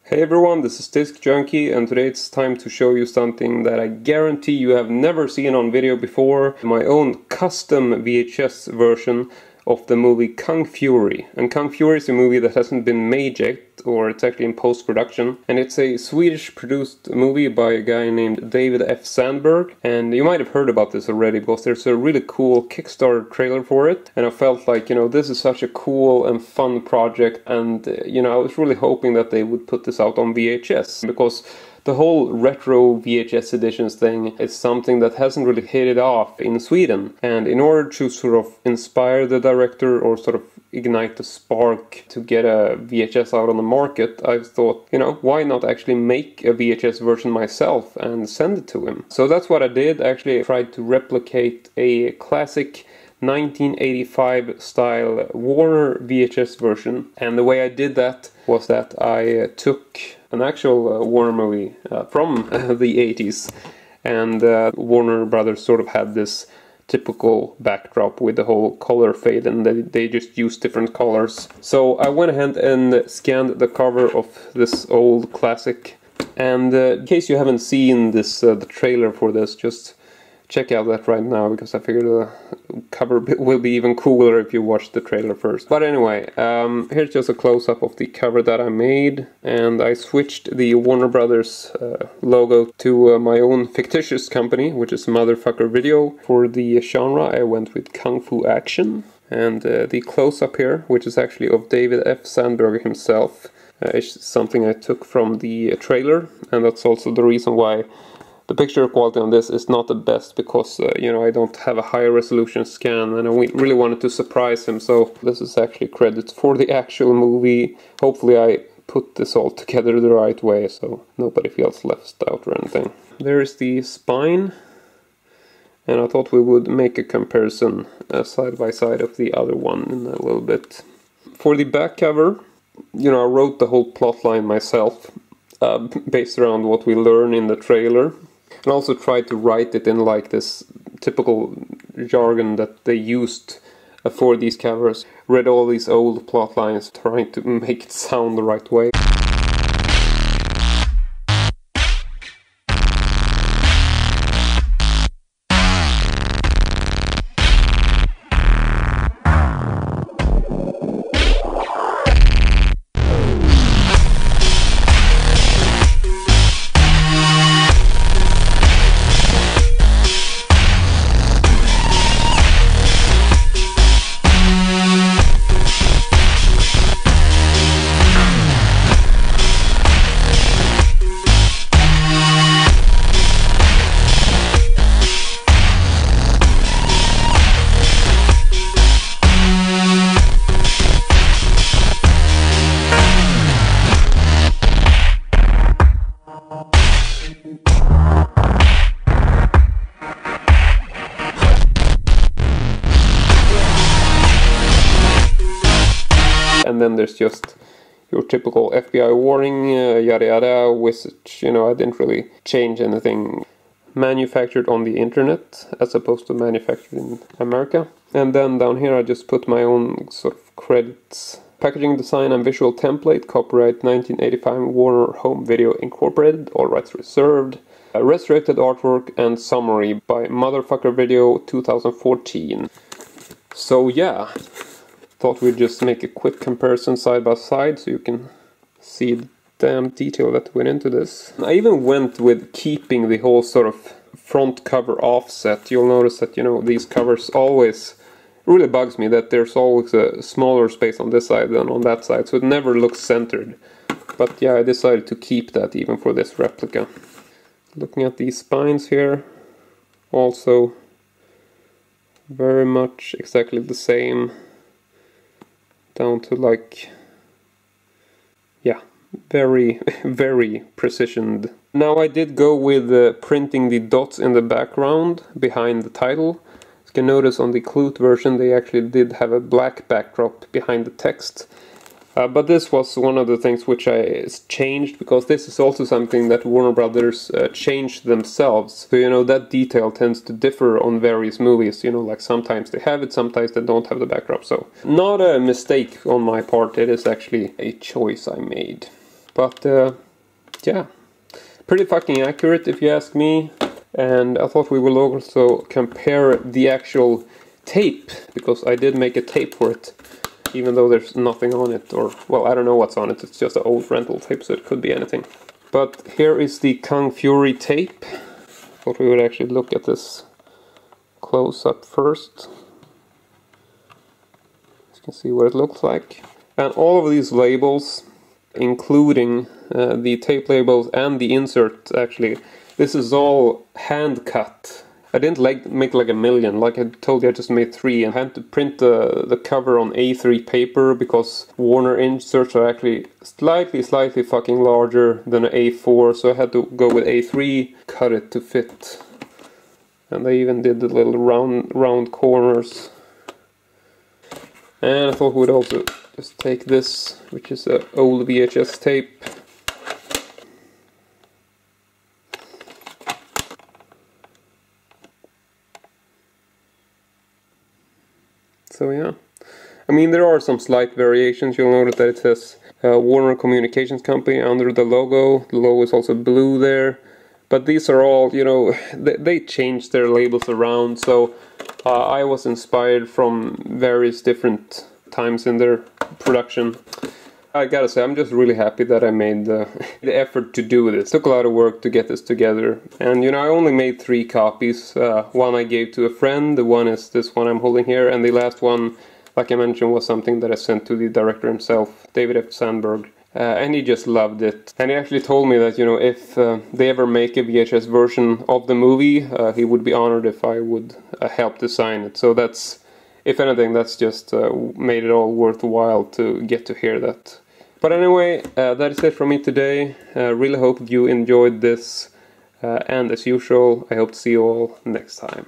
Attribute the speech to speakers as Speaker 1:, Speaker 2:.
Speaker 1: Hey everyone, this is Disc Junkie, and today it's time to show you something that I guarantee you have never seen on video before. My own custom VHS version of the movie Kung Fury. And Kung Fury is a movie that hasn't been made yet, or it's actually in post-production. And it's a Swedish produced movie by a guy named David F. Sandberg. And you might have heard about this already because there's a really cool Kickstarter trailer for it. And I felt like, this is such a cool and fun project. And, I was really hoping that they would put this out on VHS. Because the whole retro VHS editions thing is something that hasn't really hit it off in Sweden. And in order to sort of inspire the director or sort of ignite the spark to get a VHS out on the market, I thought, why not actually make a VHS version myself and send it to him? So that's what I did. Actually, I tried to replicate a classic 1985 style Warner VHS version. And the way I did that was that I took an actual Warner movie from the 80s, and Warner Brothers sort of had this typical backdrop with the whole color fade, and they just used different colors. So I went ahead and scanned the cover of this old classic, and in case you haven't seen this the trailer for this, just check out that right now, because I figured the cover will be even cooler if you watch the trailer first. But anyway, here's just a close-up of the cover that I made, and I switched the Warner Brothers logo to my own fictitious company, which is Motherfucker Video. For the genre, I went with Kung Fu Action, and the close-up here, which is actually of David F. Sandberg himself, is something I took from the trailer, and that's also the reason why the picture quality on this is not the best, because, I don't have a high resolution scan, and I really wanted to surprise him, so this is actually credits for the actual movie. Hopefully I put this all together the right way, so nobody feels left out or anything. There's the spine, and I thought we would make a comparison side by side of the other one in a little bit. For the back cover, I wrote the whole plot line myself, based around what we learn in the trailer. And also tried to write it in like this typical jargon that they used for these covers. Read all these old plot lines, trying to make it sound the right way. And then there's just your typical FBI warning, yada yada, which, I didn't really change anything. Manufactured on the internet, as opposed to manufactured in America. And then down here I just put my own sort of credits. Packaging design and visual template, copyright 1985 Warner Home Video Incorporated, all rights reserved. Resurrected artwork and summary by Motherfucker Video 2014. So yeah. Thought we'd just make a quick comparison side by side so you can see the damn detail that went into this. I even went with keeping the whole sort of front cover offset. You'll notice that, these covers always, really bugs me that there's always a smaller space on this side than on that side, so it never looks centered. But yeah, I decided to keep that even for this replica. Looking at these spines here, also very much exactly the same. Down to very, very precisioned. Now I did go with printing the dots in the background behind the title. As you can notice on the Clute version they actually did have a black backdrop behind the text. But this was one of the things which I changed, because this is also something that Warner Brothers changed themselves. So, that detail tends to differ on various movies. Like sometimes they have it, sometimes they don't have the backdrop. So, not a mistake on my part, it is actually a choice I made. But yeah, pretty fucking accurate if you ask me. And I thought we will also compare the actual tape, because I did make a tape for it, even though there's nothing on it, or, well, I don't know what's on it, it's just an old rental tape, so it could be anything. But here is the Kung Fury tape. Thought we would actually look at this close up first. You can see what it looks like. And all of these labels, including the tape labels and the insert, actually, this is all hand cut. I didn't make like a million, like I told you, I just made 3, and I had to print the cover on A3 paper because Warner inserts are actually slightly fucking larger than an A4, so I had to go with A3, cut it to fit. And they even did the little round corners. And I thought we'd also just take this, which is an old VHS tape. So yeah, I mean, there are some slight variations. You'll notice that it says Warner Communications Company under the logo. The logo is also blue there. But these are all, you know, they changed their labels around. So I was inspired from various different times in their production. I gotta say, I'm just really happy that I made the effort to do this. It took a lot of work to get this together. And, you know, I only made 3 copies. One I gave to a friend, the one is this one I'm holding here, and the last one, like I mentioned, was something that I sent to the director himself, David F. Sandberg. And he just loved it. And he actually told me that, you know, if they ever make a VHS version of the movie, he would be honored if I would help design it. So that's, if anything, that's just made it all worthwhile to get to hear that. But anyway, that is it from me today. Really hope you enjoyed this. And as usual, I hope to see you all next time.